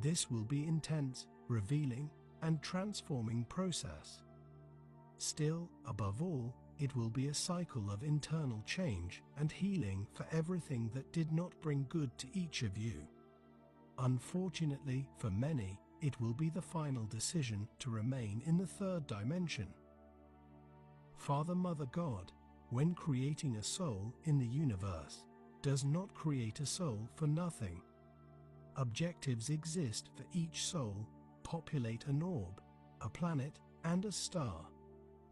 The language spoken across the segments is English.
This will be intense, revealing, and transforming process. Still, above all, it will be a cycle of internal change and healing for everything that did not bring good to each of you. Unfortunately, for many, it will be the final decision to remain in the third dimension. Father, Mother, God, when creating a soul in the universe, does not create a soul for nothing. Objectives exist for each soul: populate an orb, a planet, and a star.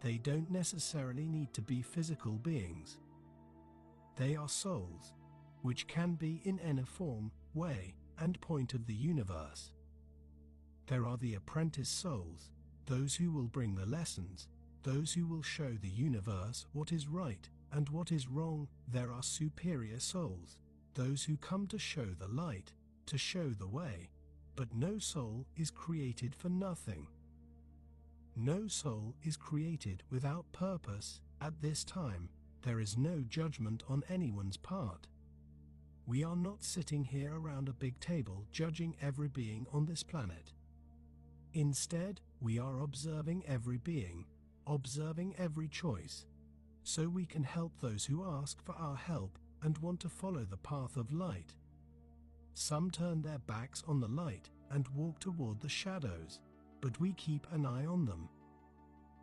They don't necessarily need to be physical beings. They are souls, which can be in any form, way, and point of the universe. There are the apprentice souls, those who will bring the lessons, those who will show the universe what is right and what is wrong. There are superior souls, those who come to show the light, to show the way. But no soul is created for nothing. No soul is created without purpose. At this time, there is no judgment on anyone's part. We are not sitting here around a big table judging every being on this planet. Instead, we are observing every being, observing every choice, so we can help those who ask for our help and want to follow the path of light. Some turn their backs on the light and walk toward the shadows, but we keep an eye on them.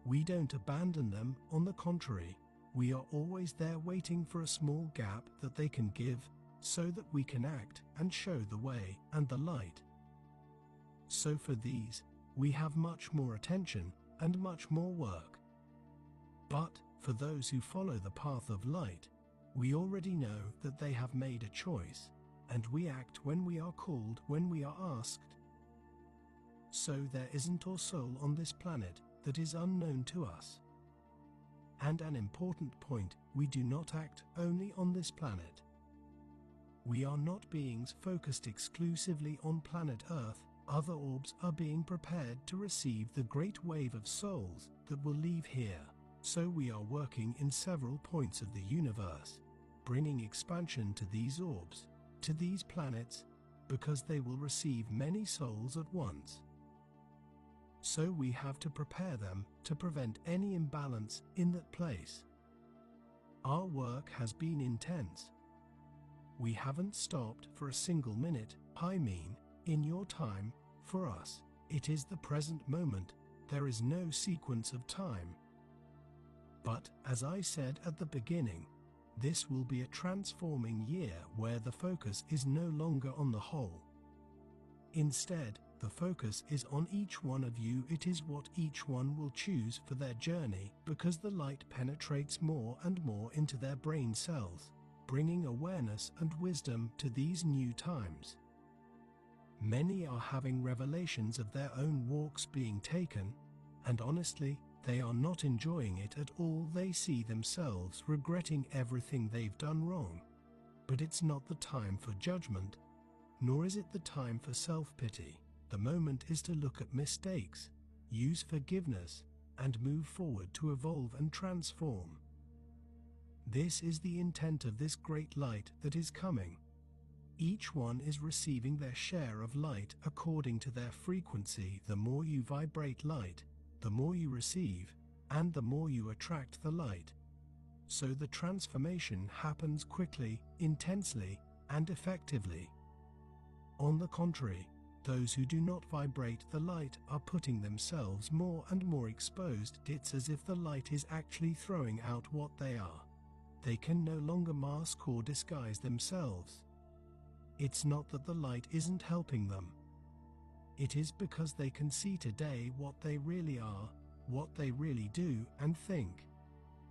We don't abandon them. On the contrary, we are always there waiting for a small gap that they can give, so that we can act and show the way and the light. So for these, we have much more attention and much more work. But for those who follow the path of light, we already know that they have made a choice, and we act when we are called, when we are asked. So there isn't a soul on this planet that is unknown to us. And an important point, we do not act only on this planet. We are not beings focused exclusively on planet Earth. Other orbs are being prepared to receive the great wave of souls that will leave here. So we are working in several points of the universe, bringing expansion to these orbs, to these planets, because they will receive many souls at once. So we have to prepare them to prevent any imbalance in that place. Our work has been intense. We haven't stopped for a single minute. I mean, in your time, for us, it is the present moment. There is no sequence of time. But, as I said at the beginning, this will be a transforming year where the focus is no longer on the whole. Instead, the focus is on each one of you. It is what each one will choose for their journey, because the light penetrates more and more into their brain cells, bringing awareness and wisdom to these new times. Many are having revelations of their own walks being taken, and honestly, they are not enjoying it at all. They see themselves regretting everything they've done wrong. But it's not the time for judgment, nor is it the time for self-pity. The moment is to look at mistakes, use forgiveness, and move forward to evolve and transform. This is the intent of this great light that is coming. Each one is receiving their share of light according to their frequency. The more you vibrate light, the more you receive, and the more you attract the light. So the transformation happens quickly, intensely, and effectively. On the contrary, those who do not vibrate the light are putting themselves more and more exposed. It's as if the light is actually throwing out what they are. They can no longer mask or disguise themselves. It's not that the light isn't helping them. It is because they can see today what they really are, what they really do and think.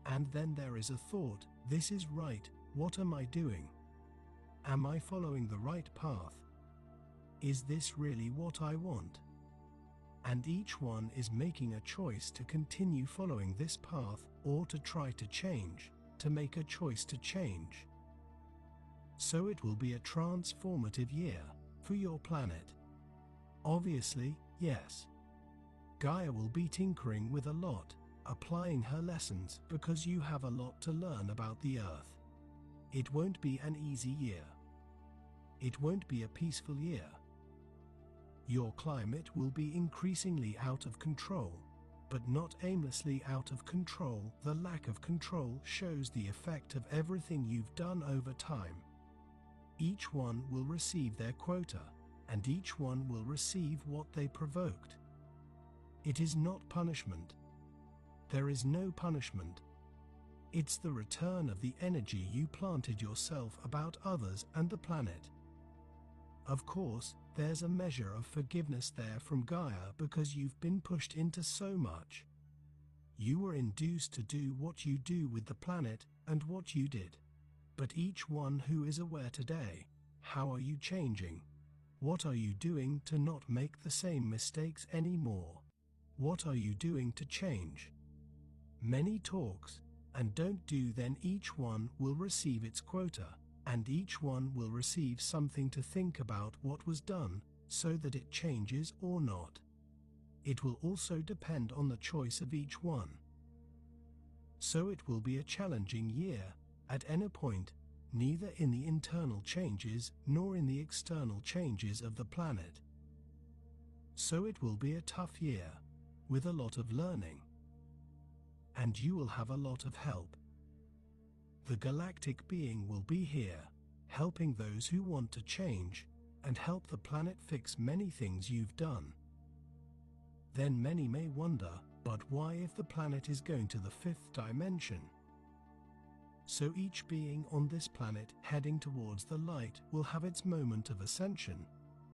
And then there is a thought, this is right, what am I doing? Am I following the right path? Is this really what I want? And each one is making a choice to continue following this path or to try to change, to make a choice to change. So it will be a transformative year for your planet. Obviously, yes. Gaia will be tinkering with a lot, applying her lessons because you have a lot to learn about the Earth. It won't be an easy year. It won't be a peaceful year. Your climate will be increasingly out of control, but not aimlessly out of control. The lack of control shows the effect of everything you've done over time. Each one will receive their quota, and each one will receive what they provoked. It is not punishment. There is no punishment. It's the return of the energy you planted yourself about others and the planet. Of course, there's a measure of forgiveness there from Gaia because you've been pushed into so much. You were induced to do what you do with the planet and what you did. But each one who is aware today, how are you changing? What are you doing to not make the same mistakes anymore? What are you doing to change? Many talks, and don't do, then each one will receive its quota, and each one will receive something to think about what was done, so that it changes or not. It will also depend on the choice of each one. So it will be a challenging year, at any point, neither in the internal changes nor in the external changes of the planet. So it will be a tough year, with a lot of learning. And you will have a lot of help. The galactic being will be here, helping those who want to change, and help the planet fix many things you've done. Then many may wonder, but why, if the planet is going to the fifth dimension? So each being on this planet heading towards the light will have its moment of ascension,